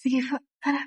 Sige po, tara.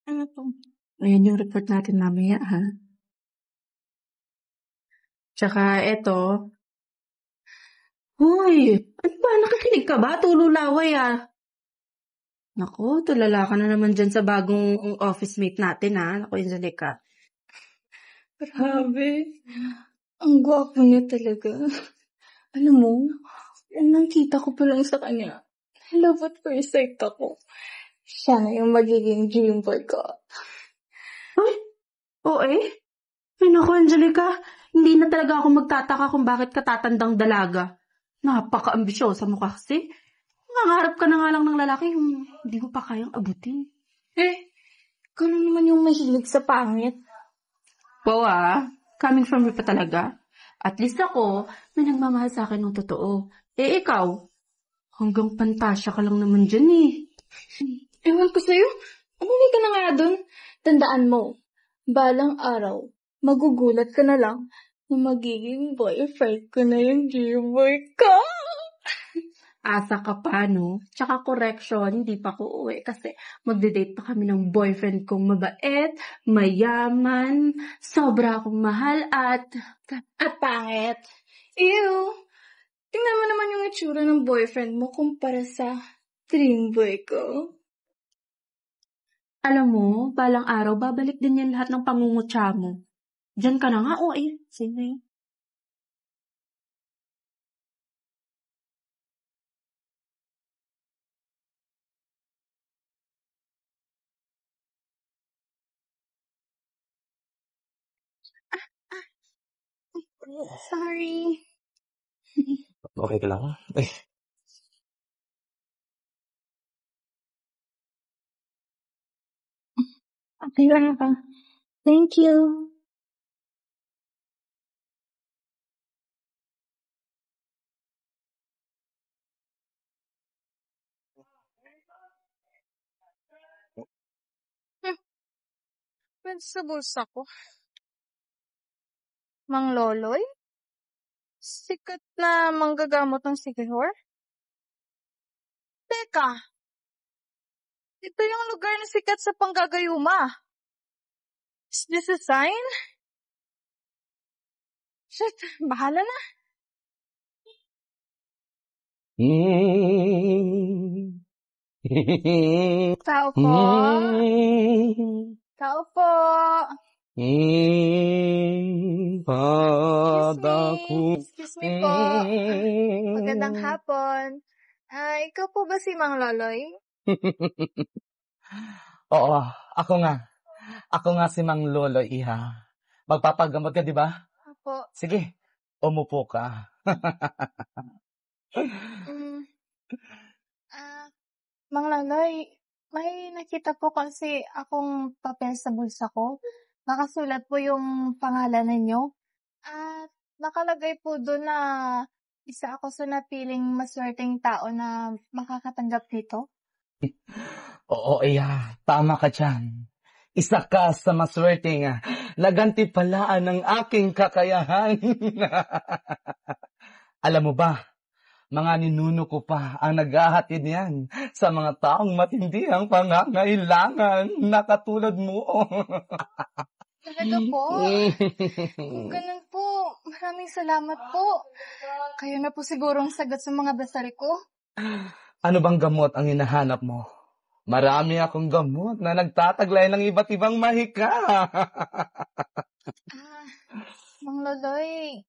Ano 'to? Ayan yung report natin mamaya, ha. Tsaka eto, hoy! Ano ba, nakikinig ka ba? Tulo laway, Naku, tulala ka na naman diyan sa bagong office mate natin, Naku, Angelica. Grabe, ang gwapo niya talaga. Alam mo, nung nakita ko pa lang sa kanya, love at first sight ako. Siya na yung magiging dream boy ko. Ay, oo Ay naku, Angelica, hindi na talaga ako magtataka kung bakit ka tatandang dalaga. Napaka-ambisyosa mo kasi. Nangangarap ka na nga lang ng lalaki yung hindi mo pa kayang abutin. Ikaw na naman yung mahilig sa pangit. Wow, coming from you pa talaga. At least ako, may nagmamahal sa akin ng totoo. Ikaw, hanggang pantasya ka lang naman dyan Ewan ko sa'yo, umuwi ka na nga dun. Tandaan mo, balang araw, magugulat ka na lang na magiging boyfriend ko na yung G-boy ka. Asa ka pa, no? Tsaka correction, hindi pa ko uwi kasi magde-date pa kami ng boyfriend kong mabait, mayaman, sobra akong mahal at pangit. Ew! Tingnan mo naman yung itsura ng boyfriend mo kumpara sa dream boy ko. Alam mo, balang araw, babalik din yan lahat ng pangungutya mo. Diyan ka na nga, Sino Sorry. Okay ka lang? Okay lang ako. Thank you. Pwede sa bulsa ko. Mang Loloy? Sikat na manggagamot ng Sigihor? Teka! Ito yung lugar na sikat sa panggagayuma. Is this a sign? Shit, bahala na. Tao po. Tao po. Excuse me po. Magandang hapon. Ikaw po ba si Mang Loloy? Oo, ako nga. Ako nga si Mang Lolo, iha. Magpapagamot ka, di ba? Opo. Sige, umupo ka. Mang Loloy, may nakita po kasi akong papel sa bulsa ko. Nakasulat po yung pangalan ninyo. At nakalagay po doon na isa ako sa napiling maswerteng tao na makakatanggap dito. Oo, iha. Tama ka dyan. Isa ka sa maswerteng nagantipalaan ng aking kakayahan. Alam mo ba, mga ninuno ko pa ang naghahatid niyan sa mga taong matindi ang pangangailangan na katulad mo. Talaga po? Kung ganun po, maraming salamat po. Kayo na po siguro ang sagot sa mga dasal ko. Ano bang gamot ang hinahanap mo? Marami akong gamot na nagtataglay ng iba't ibang mahika. Mang Loloy,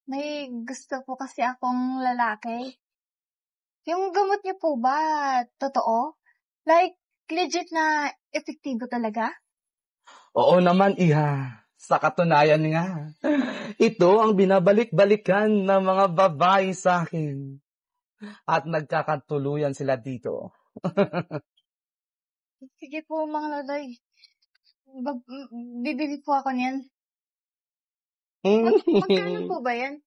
may gusto po kasi akong lalaki. Yung gamot niyo po ba, totoo? Like, legit na epektibo talaga? Oo naman, iha. Sa katunayan nga, ito ang binabalik-balikan ng mga babae sa akin. At nagkakatuluyan sila dito. Sige po, Mang Loloy. Bibili po ako niyan. Magkano po ba yan?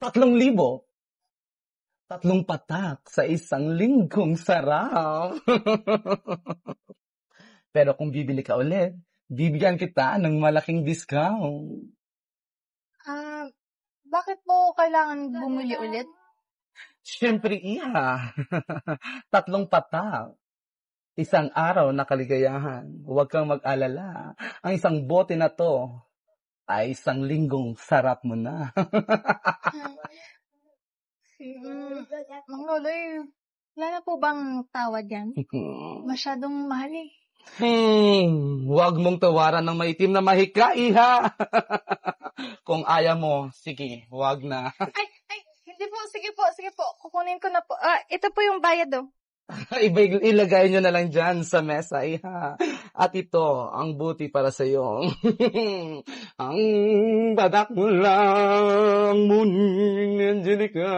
3,000. 3 patak sa isang linggong sarap. Pero kung bibili ka ulit, bibigyan kita ng malaking discount. Bakit po kailangan bumili ulit? Siyempre, 3 patak. Isang araw na kaligayahan. Huwag kang mag-alala. Ang isang bote na to ay 1 linggong sarap mo na. Mang Loloy, wala na po bang tawad yan? Masyadong mahal eh. Huwag mong tawaran ng maitim na mahika, iha. Kung ayaw mo, sige, huwag na. Ay, hindi po. Sige po. Kukunin ko na po. Ito po yung bayad oh. Ilagay nyo na lang dyan sa mesa, iha. At ito, ang buti para sa'yo. Ang badak mo lang, muning Angelica.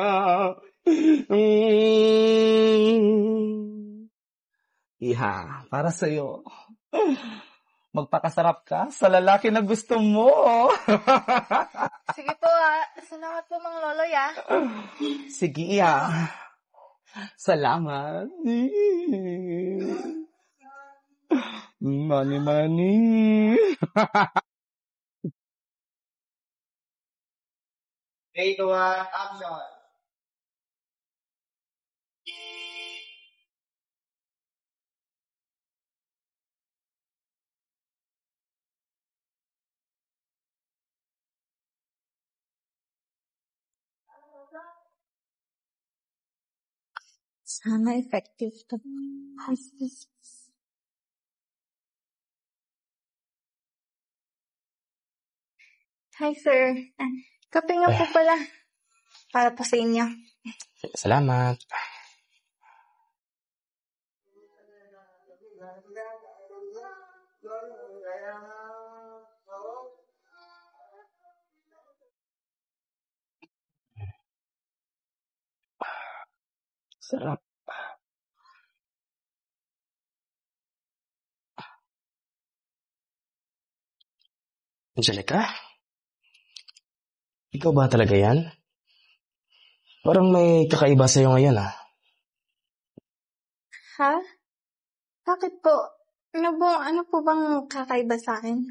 Iha, para sa'yo. Magpakasarap ka sa lalaki na gusto mo. Sige po Salamat po Mang Loloy Sige, iha. Salamat. Money. Take 1, action. Sana effective to. Hi, sir. Kape nga po pala. Para po sa inyo. Salamat. Sarap. Angelica? Ikaw ba talaga yan? Parang may kakaiba sa'yo ngayon Ha? Bakit po? Ano po bang kakaiba sa akin?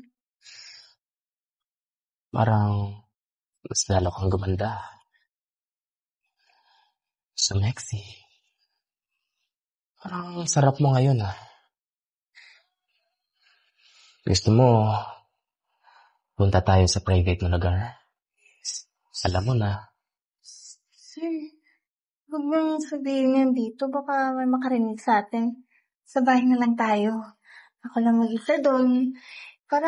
Parang mas lalo kang gumanda. Sumexy. Parang sarap mo ngayon Gusto mo, punta tayo sa private na lugar? Alam mo na. Sir, huwag mong sabihin yan dito. Baka may makarinig sa atin. Sa bahay na lang tayo. Ako lang mag-isa doon. Para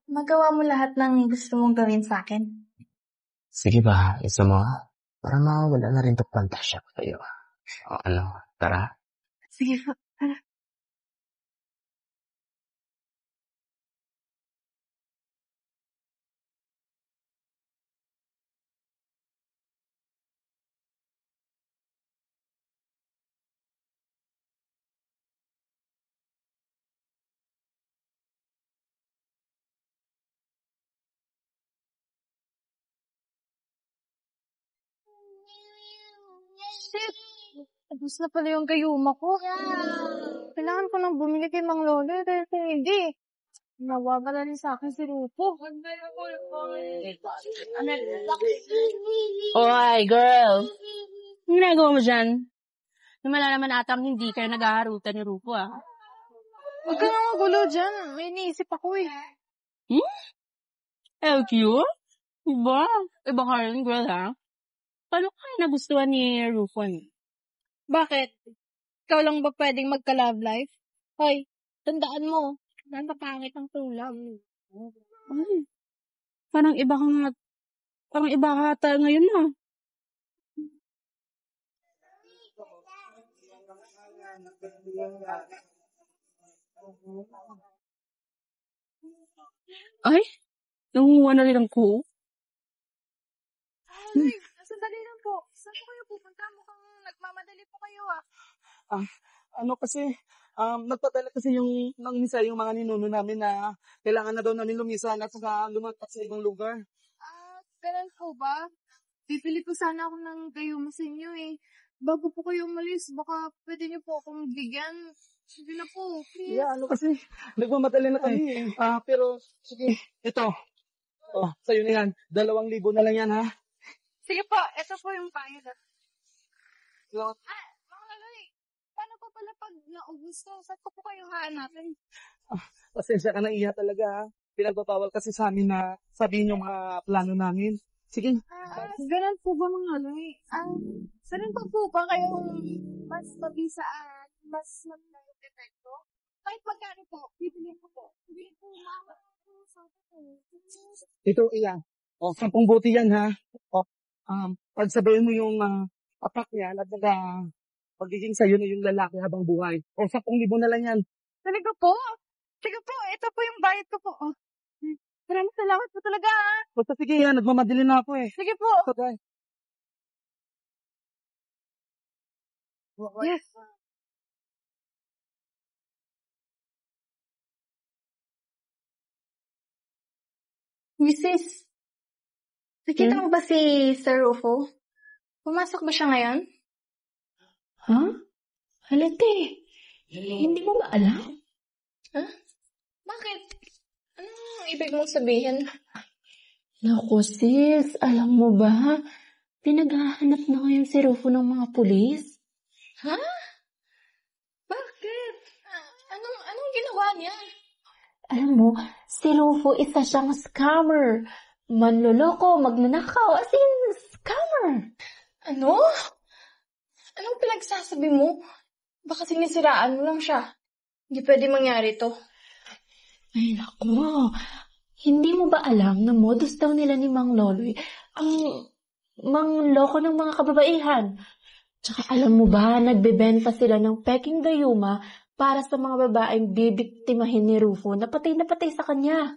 magawa mo lahat ng gusto mong gawin sa akin. Sige ba, gusto mo? Para mawala na rin to pantasya ko tayo. O tara? Sige po. Tara. Shit! Tapos na pala yung gayuma ko. Kailangan ko nang bumili kay Mang Loloy dahil kung hindi, nawawala rin sa akin si Rupo. Oy, girl! Ano ginagawa mo dyan? Malalaman atang hindi kayo nag-aarutan ni Rupo, Huwag ka nga magulo dyan. May iniisip ako LQ? Iba? Iba ka rin, girl, Paano kayo nagustuhan ni Rupo? Bakit? Ikaw lang ba pwedeng magka-love life? Hoy, tandaan mo, napapangit ang tulab. Ay, parang iba ka ata ngayon Ay, nangunguha na rin ako. Ay, sandali lang po. Saan po kayo pupunta? Mukhang nagmamadali po kayo Kasi, nagpadala kasi ng misa yung mga ninuno namin na kailangan na daw namin lumisan at saka lumatak sa ibang lugar. Ganun po ba? Bibili po sana ako ng gayuma sa inyo eh. Bago po kayo umalis, baka pwede niyo po akong bigyan. Sige na po, please. Yeah, ano kasi, nagmamadali na kami eh. Pero, sige, ito. Sa'yo na yan. 2,000 na lang yan, ha? Sige po, ito po yung bayad. Salamat. Mga laloy, paano pa pala pag naubos ko? Saan ko po kayo hahanapin? Pasensya ka na, Iha, talaga, ha? Pinagbabawal kasi sa amin na sabihin yung mga plano namin. Sige. Ganun po ba mga laloy? Saan pa po ba kayong mas mabisa at mas mag-detect ko? Kahit magkano po, bibili ko po. Bibili po, mama. Ito, Iha. 10 buti yan, ha? Pag sabihin mo yung apak niya, pagiging sa'yo na yung lalaki habang buhay. 10,000 na lang yan. Talaga po? Sige po, ito po yung bayad ko po. Maraming salamat po talaga. Basta sige yan, nagmamadali na ako eh. Sige po. Okay. Yes. Mrs. Nakita mo ba si Sir Rufo? Pumasok ba siya ngayon? Ha? Halate, hindi mo ba alam? Bakit? Anong ibig mong sabihin? Naku sis, alam mo ba? Pinaghahanap na ngayon si Rufo ng mga pulis. Ha? Bakit? Anong ginawa niya? Alam mo, si Rufo isa siyang scammer. Manloloko, magnanakaw, as in, scammer. Ano? Anong pinagsasabi mo? Baka sinisiraan mo lang siya. Hindi pwede mangyari to. Ay naku, hindi mo ba alam na modus daw nila ni Mang Loloy ang mangloko ng mga kababaihan? Tsaka alam mo ba, nagbebenta sila ng peking gayuma para sa mga babaeng bibiktimahin ni Rufo na patay sa kanya.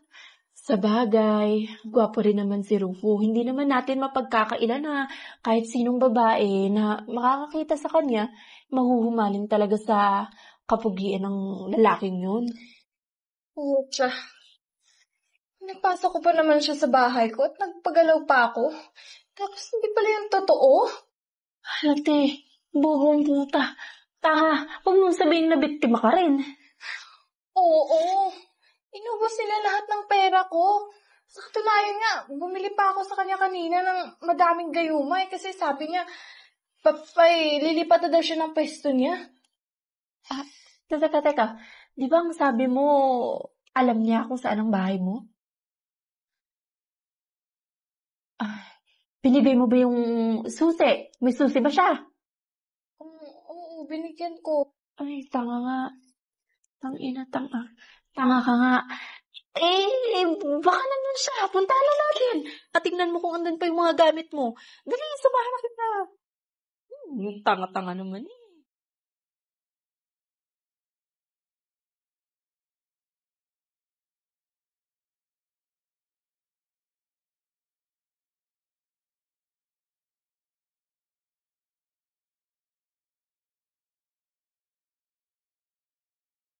Sa bagay, gwapo rin naman si Rufo. Hindi naman natin mapagkakailan na kahit sinong babae na makakakita sa kanya, mahuhumaling talaga sa kapugian ng lalaking yun. Pucha. Napasok ko pa naman siya sa bahay ko at nagpagalaw pa ako. Tapos hindi pala yung totoo. Halate, bobong puta. Tanga, huwag mong sabihin na biktima ka rin. Oo. Inubos nila lahat ng pera ko. Sa katunayan nga, bumili pa ako sa kanya kanina ng madaming gayuma kasi sabi niya, lilipat na daw siya ng pwesto niya. Teka. Di ba ang sabi mo, alam niya kung saan ang bahay mo? Binigay mo ba yung susi? May susi ba siya? Oo, binigyan ko. Ay, tanga nga. Tanga ka nga. Baka naman siya. Puntahan na natin. At tingnan mo kung andun pa yung mga gamit mo. Dali, samahan na kita. Yung tanga-tanga naman eh.